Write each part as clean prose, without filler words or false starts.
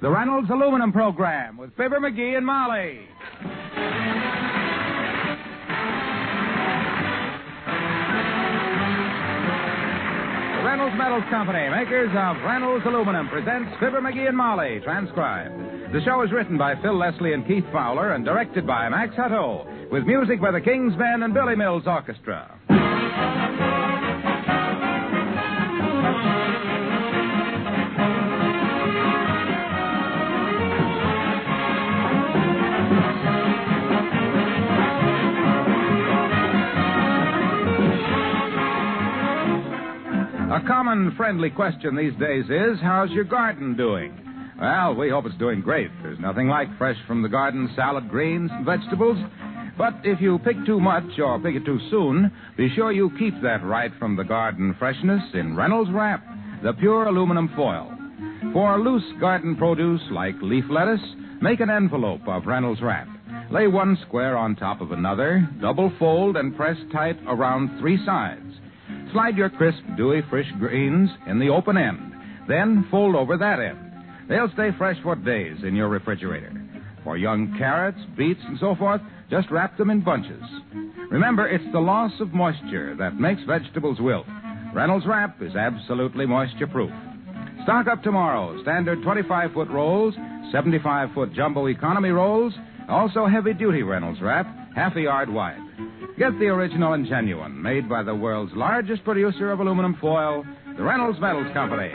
the Reynolds Aluminum Program with Fibber McGee and Molly. The Reynolds Metals Company, makers of Reynolds Aluminum, presents Fibber McGee and Molly, transcribed. The show is written by Phil Leslie and Keith Fowler and directed by Max Hutto, with music by the King's Men and Billy Mills Orchestra. A common friendly question these days is, how's your garden doing? Well, we hope it's doing great. There's nothing like fresh from the garden salad greens and vegetables. But if you pick too much or pick it too soon, be sure you keep that right from the garden freshness in Reynolds Wrap, the pure aluminum foil. For loose garden produce like leaf lettuce, make an envelope of Reynolds Wrap. Lay one square on top of another, double fold and press tight around three sides. Slide your crisp, dewy, fresh greens in the open end. Then fold over that end. They'll stay fresh for days in your refrigerator. For young carrots, beets, and so forth, just wrap them in bunches. Remember, it's the loss of moisture that makes vegetables wilt. Reynolds Wrap is absolutely moisture-proof. Stock up tomorrow. Standard 25-foot rolls, 75-foot jumbo economy rolls, also heavy-duty Reynolds Wrap, half a yard wide. Get the original and genuine, made by the world's largest producer of aluminum foil, the Reynolds Metals Company.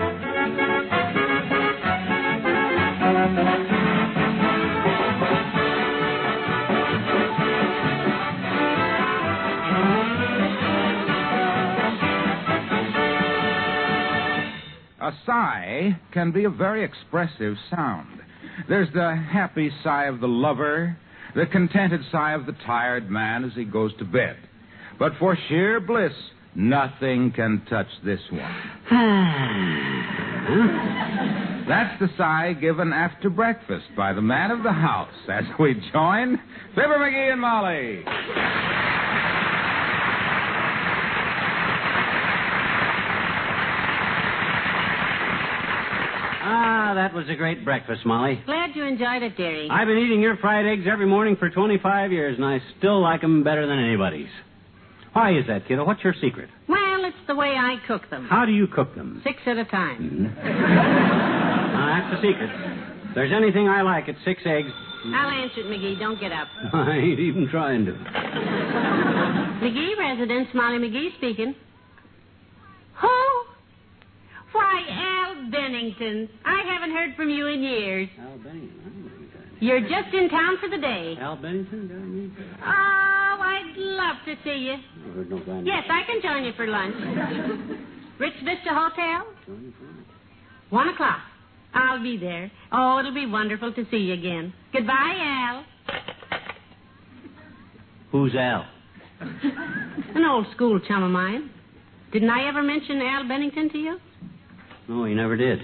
A sigh can be a very expressive sound. There's the happy sigh of the lover, the contented sigh of the tired man as he goes to bed. But for sheer bliss, nothing can touch this one. That's the sigh given after breakfast by the man of the house as we join Fibber McGee and Molly. That was a great breakfast, Molly. Glad you enjoyed it, dearie. I've been eating your fried eggs every morning for 25 years, and I still like them better than anybody's. Why is that, kiddo? What's your secret? Well, it's the way I cook them. How do you cook them? 6 at a time. Mm-hmm. That's the secret. If there's anything I like, it's 6 eggs. I'll answer it, McGee. Don't get up. I ain't even trying to. McGee residence, Molly McGee speaking. Who? Why, Al Bennington. I haven't heard from you in years. Al Bennington? You're just in town for the day. Al Bennington? Oh, I'd love to see you. Yes, I can join you for lunch. Rich Vista Hotel? 1 o'clock. I'll be there. Oh, it'll be wonderful to see you again. Goodbye, Al. Who's Al? An old school chum of mine. Didn't I ever mention Al Bennington to you? No, he never did.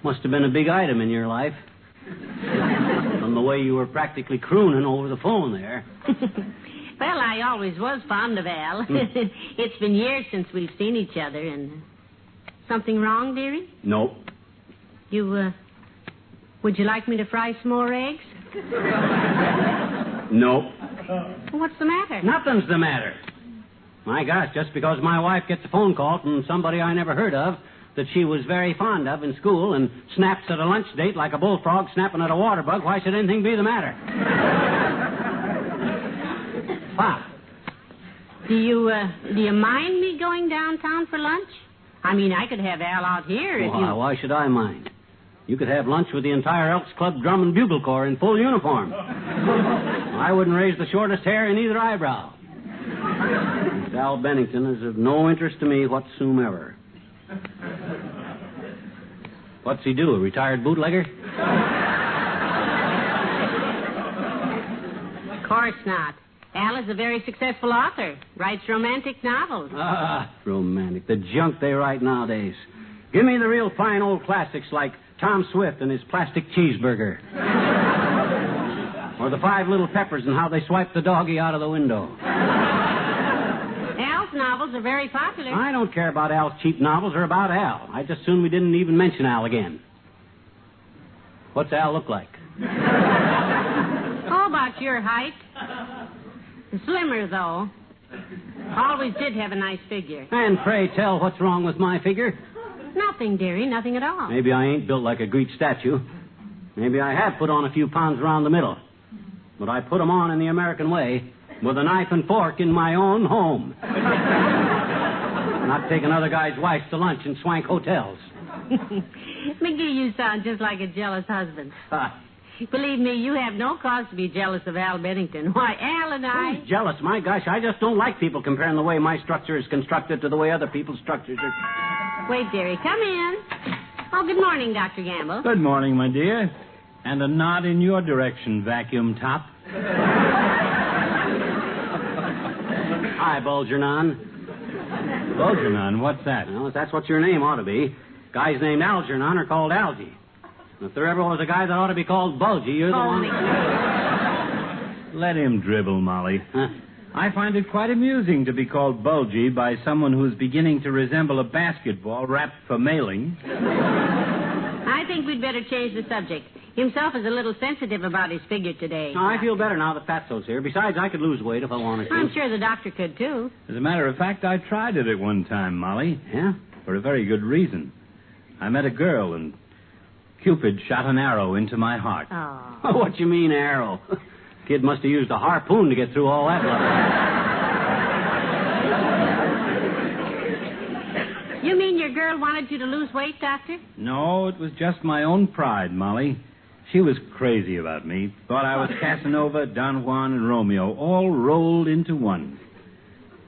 Must have been a big item in your life. From the way you were practically crooning over the phone there. Well, I always was fond of Al. It's been years since we've seen each other, and... Something wrong, dearie? Nope. Would you like me to fry some more eggs? Nope. What's the matter? Nothing's the matter. My gosh, just because my wife gets a phone call from somebody I never heard of that she was very fond of in school and snaps at a lunch date like a bullfrog snapping at a water bug, why should anything be the matter? Pop. Do you mind me going downtown for lunch? I mean, I could have Al out here if you... Why should I mind? You could have lunch with the entire Elks Club Drum and Bugle Corps in full uniform. I wouldn't raise the shortest hair in either eyebrow. Al Bennington is of no interest to me whatsoever. What's he do, a retired bootlegger? Of course not. Al is a very successful author. Writes romantic novels. Romantic. The junk they write nowadays. Give me the real fine old classics like Tom Swift and his plastic cheeseburger. Or the 5 Little Peppers and how they swiped the doggy out of the window. Al's novels are very popular. I don't care about Al's cheap novels or about Al. I just soon we didn't even mention Al again. What's Al look like? How about your height? Slimmer, though. Always did have a nice figure. And pray tell, what's wrong with my figure? Nothing, dearie, nothing at all. Maybe I ain't built like a Greek statue. Maybe I have put on a few pounds around the middle. But I put 'em on in the American way, with a knife and fork in my own home. Not taking other guys' wives to lunch in swank hotels. McGee, you sound just like a jealous husband. Believe me, you have no cause to be jealous of Al Bennington. Why, Al and I... Who's jealous? My gosh, I just don't like people comparing the way my structure is constructed to the way other people's structures are... Wait, dearie, come in. Oh, good morning, Dr. Gamble. Good morning, my dear. And a nod in your direction, vacuum top. Hi, Bulgernon. Bulgernon, what's that? Well, if that's what your name ought to be. Guys named Algernon are called Algie. And if there ever was a guy that ought to be called Bulgy, you're the one... Let him dribble, Molly. Huh? I find it quite amusing to be called bulgy by someone who's beginning to resemble a basketball wrapped for mailing. I think we'd better change the subject. Himself is a little sensitive about his figure today. No, I feel better now that Fatso's here. Besides, I could lose weight if I wanted to. I'm sure the doctor could, too. As a matter of fact, I tried it at one time, Molly. Yeah? For a very good reason. I met a girl, and Cupid shot an arrow into my heart. Oh. What you mean, arrow? Kid must have used a harpoon to get through all that love. You mean your girl wanted you to lose weight, Doctor? No, it was just my own pride, Molly. She was crazy about me. Thought I was Casanova, Don Juan, and Romeo, all rolled into one.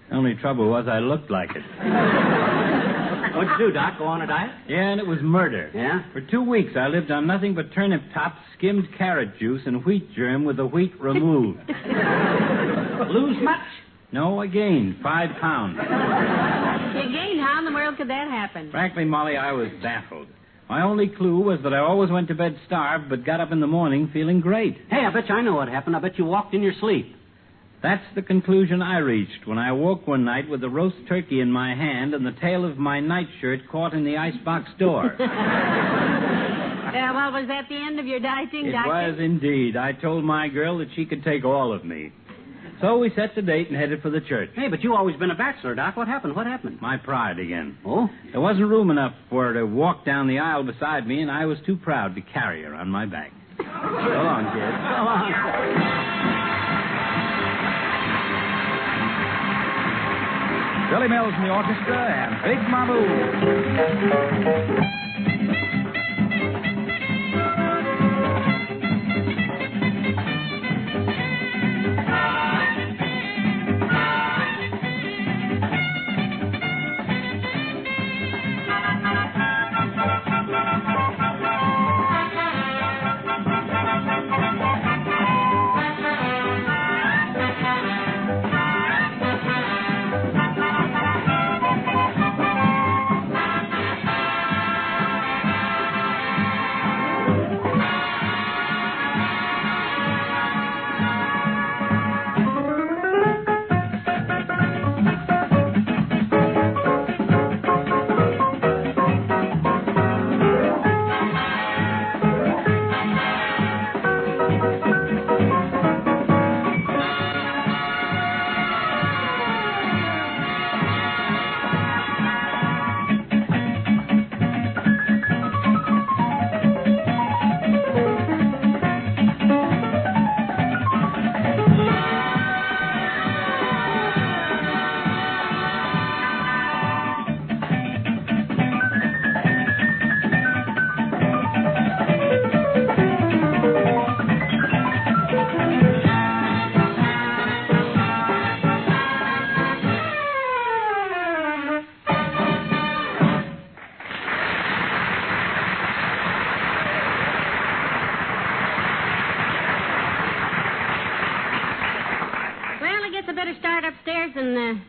The only trouble was I looked like it. What'd you do, Doc? Go on a diet? Yeah, and it was murder. Yeah? For 2 weeks, I lived on nothing but turnip tops, skimmed carrot juice, and wheat germ with the wheat removed. Lose much? No, I gained 5 pounds. You gained. How in the world could that happen? Frankly, Molly, I was baffled. My only clue was that I always went to bed starved, but got up in the morning feeling great. Hey, I bet you I know what happened. I bet you walked in your sleep. That's the conclusion I reached when I woke one night with a roast turkey in my hand and the tail of my nightshirt caught in the icebox door. Well, was that the end of your dieting, It Doctor? was indeed. I told my girl that she could take all of me. So we set the date and headed for the church. Hey, but you always been a bachelor, Doc. What happened? What happened? My pride again. Oh? There wasn't room enough for her to walk down the aisle beside me, and I was too proud to carry her on my back. So long, kid. So long. Billy Mills and the orchestra and Big Mamu.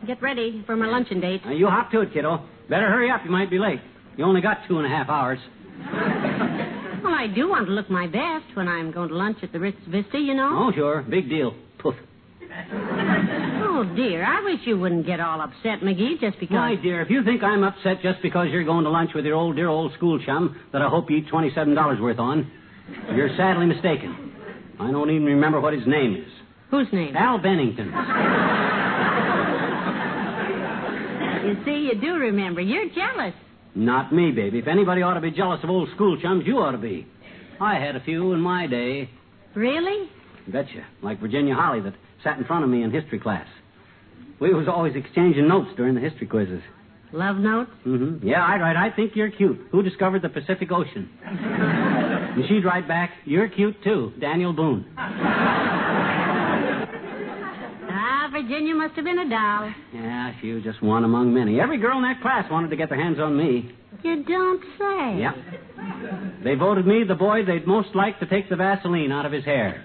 Get ready for my luncheon date. You hop to it, kiddo. Better hurry up. You might be late. You only got 2.5 hours. Well, I do want to look my best when I'm going to lunch at the Ritz Vista, you know. Oh, sure. Big deal. Poof. Oh, dear. I wish you wouldn't get all upset, McGee, just because... My dear, if you think I'm upset just because you're going to lunch with your dear old school chum that I hope you eat $27 worth on, You're sadly mistaken. I don't even remember what his name is. Whose name? Al Bennington. You see, you do remember. You're jealous. Not me, baby. If anybody ought to be jealous of old school chums, you ought to be. I had a few in my day. Really? Betcha. Like Virginia Holly that sat in front of me in history class. We was always exchanging notes during the history quizzes. Love notes? Mm-hmm. Yeah, I'd write, I think you're cute. Who discovered the Pacific Ocean? And she'd write back, you're cute, too. Daniel Boone. Virginia must have been a doll. Yeah, she was just one among many. Every girl in that class wanted to get their hands on me. You don't say. Yep. They voted me the boy they'd most like to take the Vaseline out of his hair.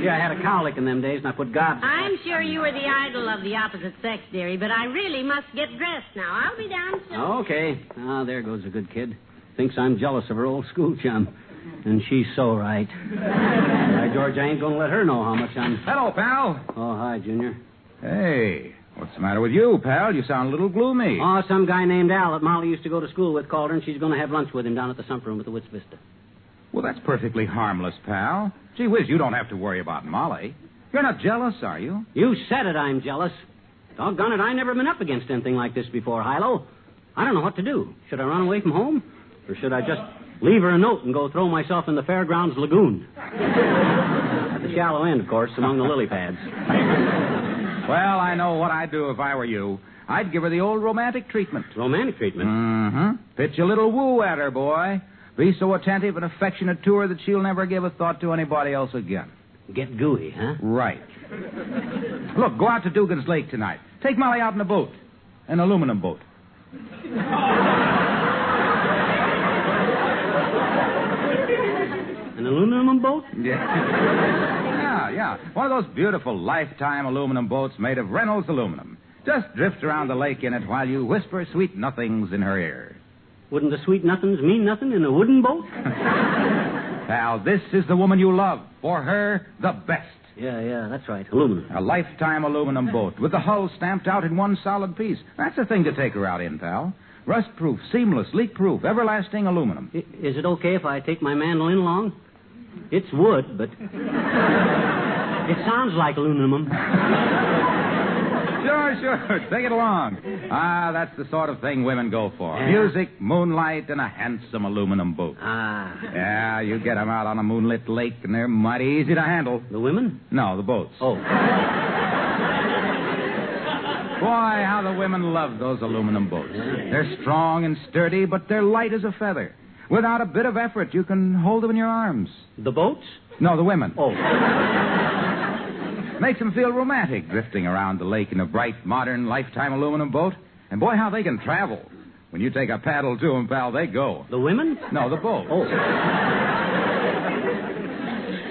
Yeah, I had a cowlick in them days, and I put gobs. I'm sure you were the idol of the opposite sex, dearie, but I really must get dressed now. I'll be down soon. Okay. Ah, there goes a good kid. Thinks I'm jealous of her old school chum. And she's so right. By George, I ain't going to let her know how much I'm... Hello, pal. Oh, hi, Junior. Hey, what's the matter with you, pal? You sound a little gloomy. Oh, some guy named Al that Molly used to go to school with called her, and she's going to have lunch with him down at the sump room at the Wistful Vista. Well, that's perfectly harmless, pal. Gee whiz, you don't have to worry about Molly. You're not jealous, are you? You said it, I'm jealous. Doggone it, I never been up against anything like this before, Hilo. I don't know what to do. Should I run away from home? Or should I just leave her a note and go throw myself in the Fairgrounds Lagoon? At the shallow end, of course, among the lily pads. Well, I know what I'd do if I were you. I'd give her the old romantic treatment. Romantic treatment? Mm-hmm. Pitch a little woo at her, boy. Be so attentive and affectionate to her that she'll never give a thought to anybody else again. Get gooey, huh? Right. Look, go out to Dugan's Lake tonight. Take Molly out in a boat. An aluminum boat. An aluminum boat? Yeah. One of those beautiful lifetime aluminum boats made of Reynolds aluminum. Just drift around the lake in it while you whisper sweet nothings in her ear. Wouldn't the sweet nothings mean nothing in a wooden boat? Pal, this is the woman you love. For her, the best. Yeah, that's right. Aluminum. A lifetime aluminum boat with the hull stamped out in one solid piece. That's the thing to take her out in, pal. Rust-proof, seamless, leak-proof, everlasting aluminum. Is it okay if I take my mandolin along? It's wood, but it sounds like aluminum. Sure. Take it along. That's the sort of thing women go for. Yeah. Music, moonlight, and a handsome aluminum boat. Yeah, you get them out on a moonlit lake, and they're mighty easy to handle. The women? No, the boats. Oh. Boy, how the women love those aluminum boats. Yeah. They're strong and sturdy, but they're light as a feather. Without a bit of effort, you can hold them in your arms. The boats? No, the women. Oh. Makes them feel romantic drifting around the lake in a bright, modern, lifetime aluminum boat. And boy, how they can travel. When you take a paddle to them, pal, they go. The women? No, the boat. Oh.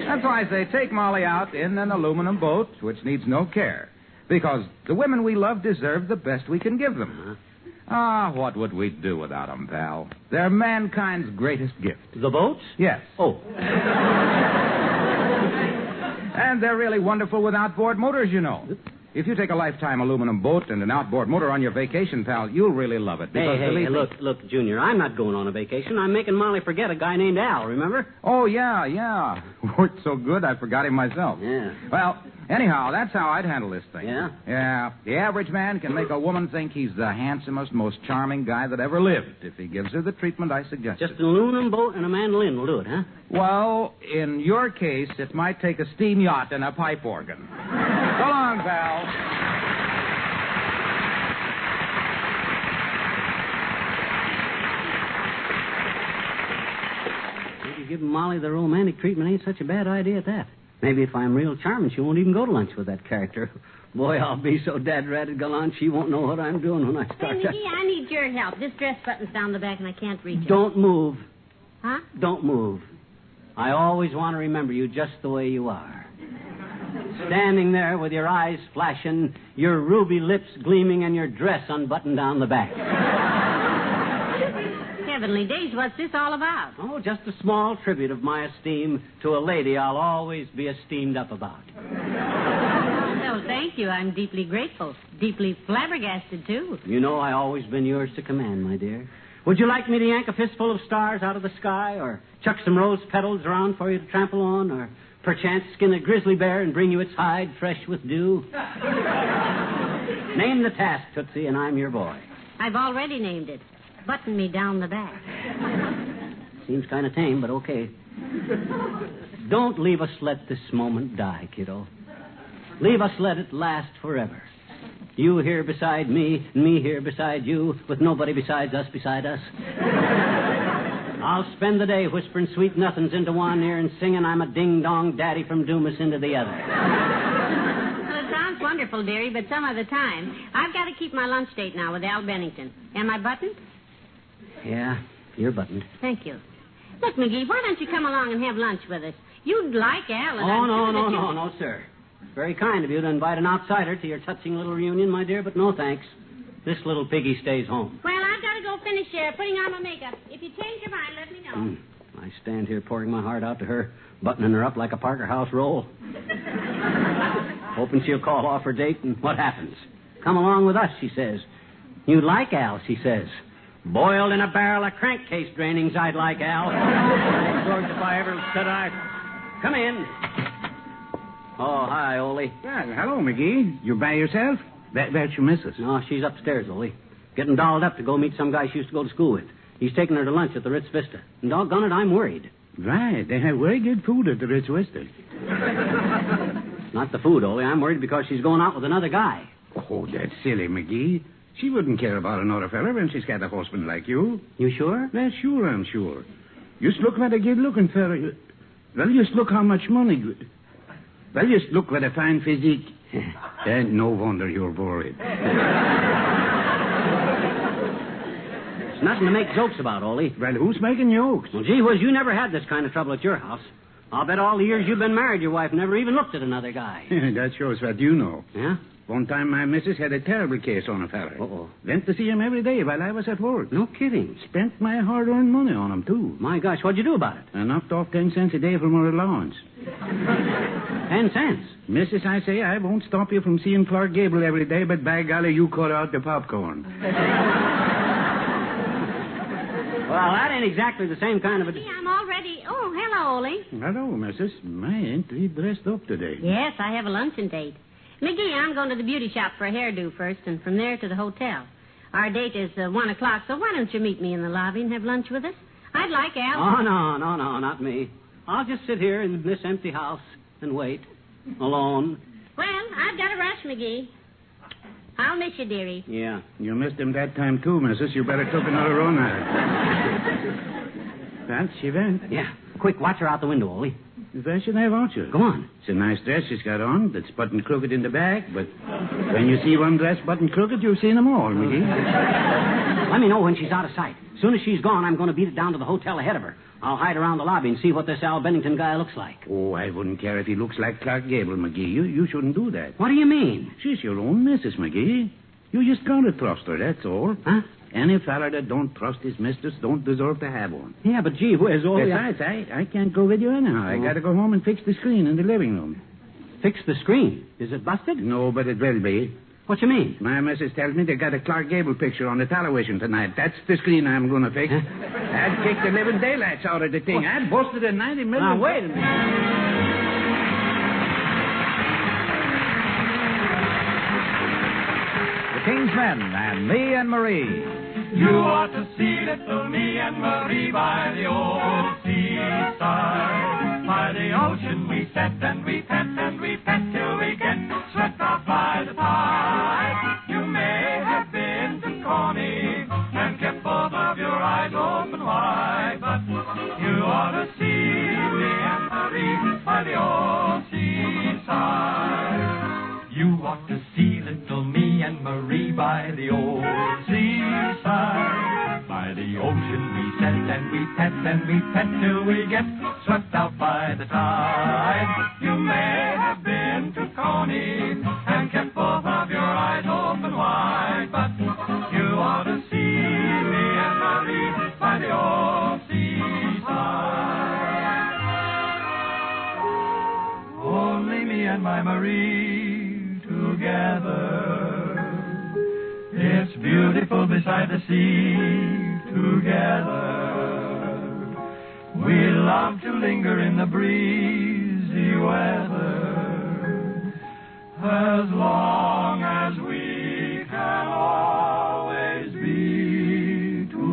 That's why I say take Molly out in an aluminum boat, which needs no care. Because the women we love deserve the best we can give them. What would we do without them, pal? They're mankind's greatest gift. The boats? Yes. Oh. And they're really wonderful with outboard motors, you know. If you take a lifetime aluminum boat and an outboard motor on your vacation, pal, you'll really love it. Hey, look, Junior, I'm not going on a vacation. I'm making Molly forget a guy named Al, remember? Oh, yeah. Worked so good, I forgot him myself. Yeah. Well, anyhow, that's how I'd handle this thing. Yeah? Yeah. The average man can make a woman think he's the handsomest, most charming guy that ever lived if he gives her the treatment I suggested. Just an aluminum boat and a mandolin will do it, huh? Well, in your case, it might take a steam yacht and a pipe organ. So long, pal. Maybe giving Molly the romantic treatment ain't such a bad idea at that. Maybe if I'm real charming, she won't even go to lunch with that character. Boy, I'll be so dad-ratted gallant, she won't know what I'm doing when I start. Hey, McGee, I need your help. This dress button's down the back and I can't reach it. Don't move. Huh? Don't move. I always want to remember you just the way you are. Standing there with your eyes flashing, your ruby lips gleaming, and your dress unbuttoned down the back. Heavenly days, what's this all about? Oh, just a small tribute of my esteem to a lady I'll always be esteemed up about. Well, thank you. I'm deeply grateful. Deeply flabbergasted, too. You know I always been yours to command, my dear. Would you like me to yank a fistful of stars out of the sky, or chuck some rose petals around for you to trample on, or perchance skin a grizzly bear and bring you its hide fresh with dew? Name the task, Tootsie, and I'm your boy. I've already named it. Button me down the back. Seems kind of tame, but okay. Don't leave us let this moment die, kiddo. Leave us let it last forever. You here beside me, and me here beside you, with nobody besides us beside us. I'll spend the day whispering sweet nothings into one ear and singing I'm a ding-dong daddy from Dumas into the other. Well, it sounds wonderful, dearie, but some other time. I've got to keep my lunch date now with Al Bennington. Am I buttoned? Yeah, you're buttoned. Thank you. Look, McGee, why don't you come along and have lunch with us? You'd like Al. And No, sir. It's very kind of you to invite an outsider to your touching little reunion, my dear, but no thanks. This little piggy stays home. Well, I've got to go finish putting on my makeup. If you change your mind, let me know. I stand here pouring my heart out to her, buttoning her up like a Parker House roll. Hoping she'll call off her date, and what happens? Come along with us, she says. You like Al, she says. Boiled in a barrel of crankcase drainings, I'd like Al. George, if I ever said I... Come in. Oh, hi, Ole. Well, hello, McGee. You by yourself? That's your missus. No, she's upstairs, Ole. Getting dolled up to go meet some guy she used to go to school with. He's taking her to lunch at the Ritz Vista. And doggone it, I'm worried. Right. They have very good food at the Ritz Vista. Not the food, Ole. I'm worried because she's going out with another guy. Oh, that's silly, McGee. She wouldn't care about another fella when she's got a husband like you. You sure? Well, sure, I'm sure. Just look what a good-looking fella... Well, just look how much money... Well, just look what a fine physique... And no wonder you're worried. It's nothing to make jokes about, Ole. Well, who's making jokes? Well, gee whiz, you never had this kind of trouble at your house. I'll bet all the years you've been married, your wife never even looked at another guy. That shows what you know. Yeah? One time my missus had a terrible case on a fella. Uh-oh. Went to see him every day while I was at work. No kidding. Spent my hard-earned money on him, too. My gosh, what'd you do about it? I knocked off 10 cents a day from her allowance. 10 cents? Missus, I say, I won't stop you from seeing Clark Gable every day, but by golly, you cut out the popcorn. Well, that ain't exactly the same kind of a... See, I'm all ready. Oh, hello, Ole. Hello, Missus. My, ain't we dressed up today? Yes, I have a luncheon date. McGee, I'm going to the beauty shop for a hairdo first, and from there to the hotel. Our date is 1 o'clock, so why don't you meet me in the lobby and have lunch with us? I'd like Al. Oh, no, not me. I'll just sit here in this empty house and wait. Alone. Well, I've got to rush, McGee. I'll miss you, dearie. Yeah. You missed him that time, too, Missus. You better took another run at it. Well, she went. Yeah. Quick, watch her out the window, Ole. Why should I watch her? Go on. It's a nice dress she's got on. That's buttoned crooked in the back, but when you see one dress buttoned crooked, you've seen them all, McGee. Let me know when she's out of sight. As soon as she's gone, I'm going to beat it down to the hotel ahead of her. I'll hide around the lobby and see what this Al Bennington guy looks like. Oh, I wouldn't care if he looks like Clark Gable, McGee. You shouldn't do that. What do you mean? She's your own missus, McGee. You just gotta trust her, that's all. Huh? Any fella that don't trust his mistress don't deserve to have one. Yeah, but gee whiz, Ole... Besides, I can't go with you anyhow. I gotta go home and fix the screen in the living room. Fix the screen? Is it busted? No, but it will be. What you mean? My missus tells me they got a Clark Gable picture on the television tonight. That's the screen I'm gonna fix. I'd kick the living daylights out of the thing. I'd busted a 90 million... Now, wait a minute. King's Men and Me and Marie. You ought to see little me and Marie by the old seaside. By the ocean we set and we pet and we pet till we get swept off by the tide. You may have been to Coney and kept both of your eyes open wide, but you ought to see me and Marie by the old seaside. You ought to see little me and Marie by the old seaside. By the ocean we set and we pet and we pet till we get swept out by the tide. You may have been to Coney and kept both of your eyes open wide, but you ought to see me and Marie by the old seaside. Only me and my Marie together. It's beautiful beside the sea together. We love to linger in the breezy weather. As long as we can always be together.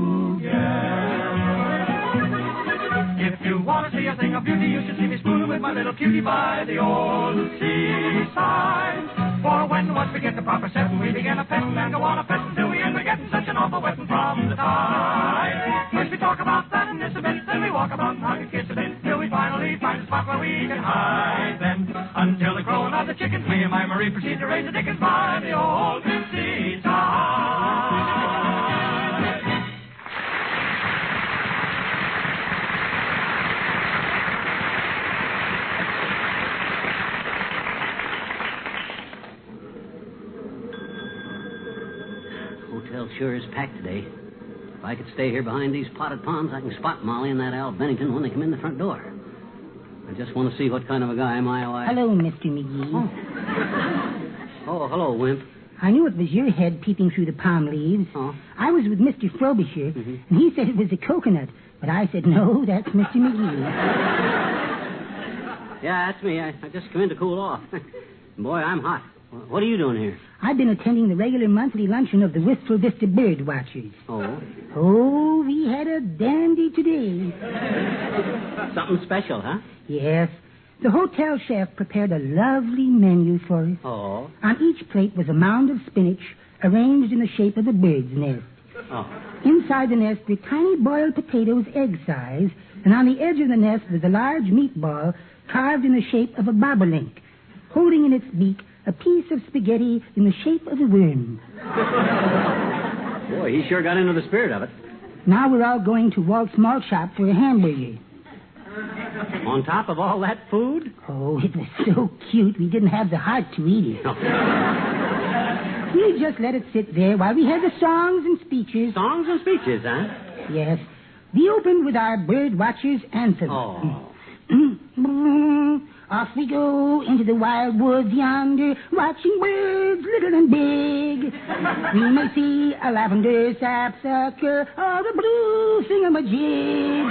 If you want to see a thing of beauty, you should see me spooning with my little cutie by the old seaside. For when once we get the proper setting, we begin a petting and go on a petting till we end up getting such an awful wetting from the tide. First we talk about that and this a bit, then we walk about and hug and kiss a bit, till we finally find a spot where we can hide. Then, until the crowing of the chickens, me and my Marie proceed to raise the dickens by the old seaside. Hotel sure is packed today. If I could stay here behind these potted palms, I can spot Molly and that Al Bennington when they come in the front door. I just want to see what kind of a guy my wife... Hello, Mr. McGee. Oh, hello, Wimp. I knew it was your head peeping through the palm leaves. Oh. I was with Mr. Frobisher, and he said it was a coconut. But I said, no, that's Mr. McGee. Yeah, that's me. I just come in to cool off. Boy, I'm hot. What are you doing here? I've been attending the regular monthly luncheon of the Wistful Vista Bird Watchers. Oh? Oh, we had a dandy today. Something special, huh? Yes. The hotel chef prepared a lovely menu for us. Oh? On each plate was a mound of spinach arranged in the shape of a bird's nest. Oh. Inside the nest were tiny boiled potatoes egg size, and on the edge of the nest was a large meatball carved in the shape of a bobolink, holding in its beak a piece of spaghetti in the shape of a worm. Boy, he sure got into the spirit of it. Now we're all going to Walt's Malt Shop for a hamburger. On top of all that food? Oh, it was so cute we didn't have the heart to eat it. Oh. We just let it sit there while we had the songs and speeches. Songs and speeches, huh? Yes. We opened with our bird watcher's anthem. Oh. Off we go into the wild woods yonder, watching birds little and big. We may see a lavender sapsucker or a blue thingamajig.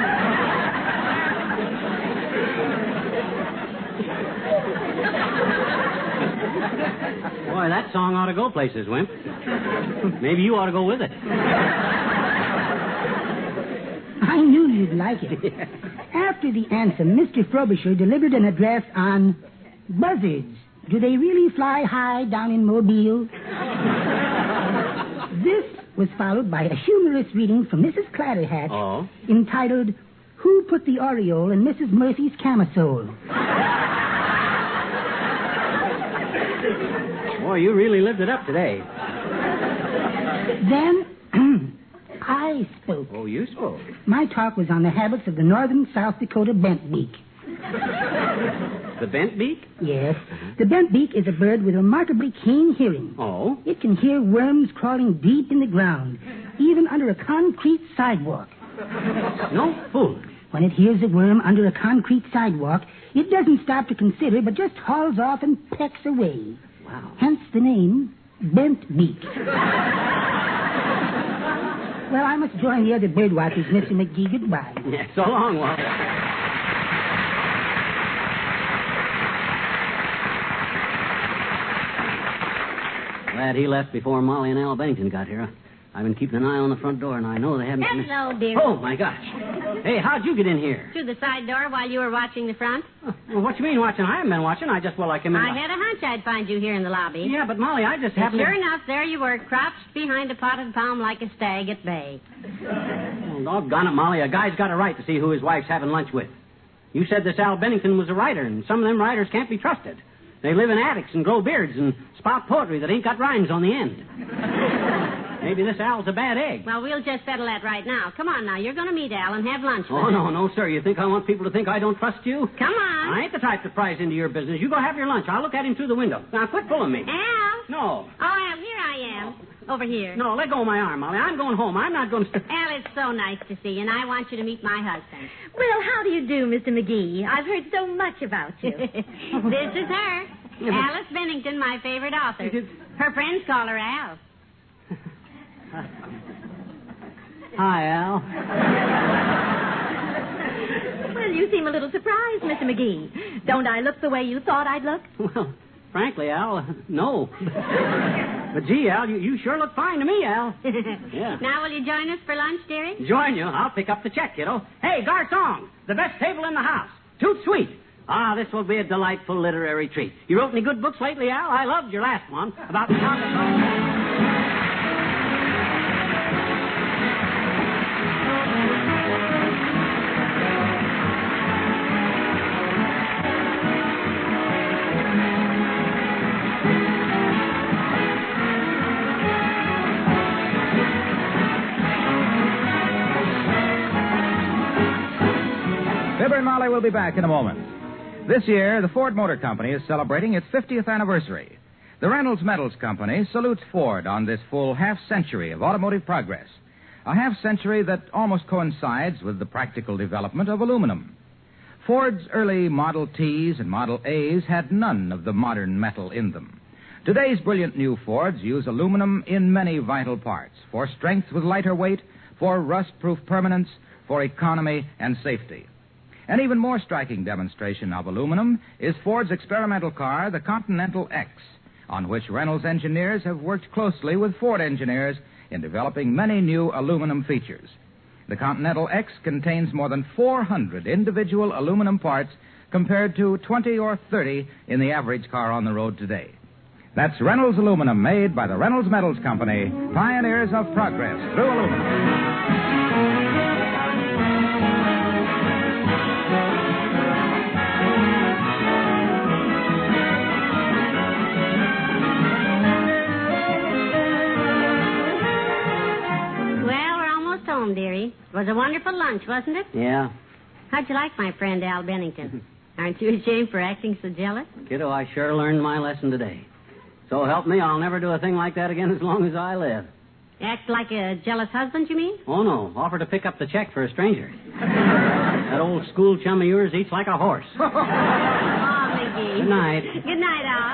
Boy, that song ought to go places, Wimp. Maybe you ought to go with it. I knew you'd like it. After the anthem, Mr. Frobisher delivered an address on buzzards. Do they really fly high down in Mobile? This was followed by a humorous reading from Mrs. Clatterhatch entitled, Who Put the Aureole in Mrs. Murphy's Camisole? Boy, you really lived it up today. Then I spoke. Oh, you spoke. My talk was on the habits of the northern South Dakota bentbeak. The bentbeak? Yes. The bentbeak is a bird with remarkably keen hearing. Oh? It can hear worms crawling deep in the ground, even under a concrete sidewalk. No fool. When it hears a worm under a concrete sidewalk, it doesn't stop to consider, but just hauls off and pecks away. Wow. Hence the name, bentbeak. Well, I must join the other bird watchers, Mr. McGee. Goodbye. Yeah, so long, Walt. Glad he left before Molly and Al Bennington got here. I've been keeping an eye on the front door, and I know they haven't... Hello, dear. Oh, my gosh. Hey, how'd you get in here? Through the side door while you were watching the front. Well, what you mean watching? I haven't been watching. I came in... I had a hunch I'd find you here in the lobby. Yeah, but Molly, I just happened Sure enough, there you were, crouched behind a potted palm like a stag at bay. Well, doggone it, Molly. A guy's got a right to see who his wife's having lunch with. You said this Al Bennington was a writer, and some of them writers can't be trusted. They live in attics and grow beards and spout poetry that ain't got rhymes on the end. Maybe this Al's a bad egg. Well, we'll just settle that right now. Come on now. You're going to meet Al and have lunch with Oh, him. no, sir. You think I want people to think I don't trust you? Come on. I ain't the type to prise into your business. You go have your lunch. I'll look at him through the window. Now, quit pulling me. Al? No. Oh, Al, here I am. Over here. No, let go of my arm, Molly. I'm going home. I'm not going to... Al, it's so nice to see you, and I want you to meet my husband. Well, how do you do, Mr. McGee? I've heard so much about you. This is her. Alice Bennington, my favorite author. Her friends call her Al. Hi, Al. Well, you seem a little surprised, Mr. McGee. Don't I look the way you thought I'd look? Well, frankly, Al, no. But, gee, Al, you sure look fine to me, Al. Yeah. Now, will you join us for lunch, dearie? Join you. I'll pick up the check, kiddo. Hey, garçon, the best table in the house. Toot sweet. Ah, this will be a delightful literary treat. You wrote any good books lately, Al? I loved your last one about the Fibber and Molly will be back in a moment. This year, the Ford Motor Company is celebrating its 50th anniversary. The Reynolds Metals Company salutes Ford on this full half-century of automotive progress, a half-century that almost coincides with the practical development of aluminum. Ford's early Model Ts and Model As had none of the modern metal in them. Today's brilliant new Fords use aluminum in many vital parts, for strength with lighter weight, for rust-proof permanence, for economy and safety. An even more striking demonstration of aluminum is Ford's experimental car, the Continental X, on which Reynolds engineers have worked closely with Ford engineers in developing many new aluminum features. The Continental X contains more than 400 individual aluminum parts compared to 20 or 30 in the average car on the road today. That's Reynolds aluminum, made by the Reynolds Metals Company, pioneers of progress through aluminum. Dearie. It was a wonderful lunch, wasn't it? Yeah. How'd you like my friend Al Bennington? Aren't you ashamed for acting so jealous? Kiddo, I sure learned my lesson today. So help me, I'll never do a thing like that again as long as I live. Act like a jealous husband, you mean? Oh, no. Offer to pick up the check for a stranger. That old school chum of yours eats like a horse. Oh, McGee. Good night. Good night, Al.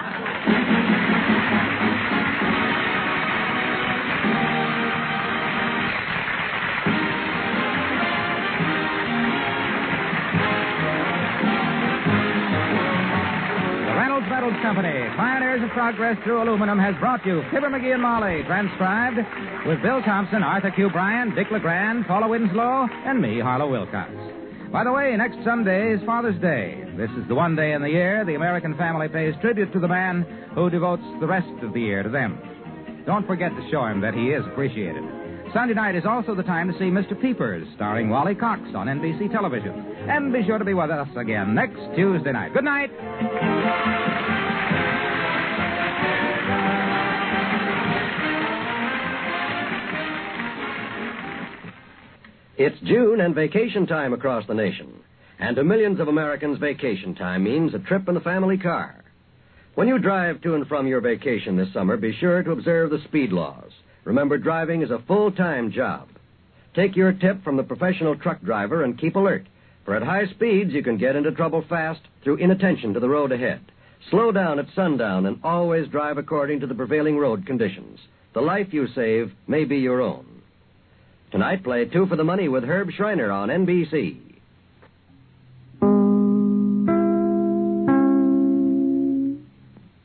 Metals Company, pioneers of progress through aluminum, has brought you Fibber McGee and Molly, transcribed with Bill Thompson, Arthur Q. Bryan, Dick LeGrand, Paula Winslow, and me, Harlow Wilcox. By the way, next Sunday is Father's Day. This is the one day in the year the American family pays tribute to the man who devotes the rest of the year to them. Don't forget to show him that he is appreciated. Sunday night is also the time to see Mr. Peepers, starring Wally Cox on NBC television. And be sure to be with us again next Tuesday night. Good night. It's June and vacation time across the nation. And to millions of Americans, vacation time means a trip in the family car. When you drive to and from your vacation this summer, be sure to observe the speed laws. Remember, driving is a full-time job. Take your tip from the professional truck driver and keep alert, for at high speeds you can get into trouble fast through inattention to the road ahead. Slow down at sundown and always drive according to the prevailing road conditions. The life you save may be your own. Tonight, play Two for the Money with Herb Schreiner on NBC.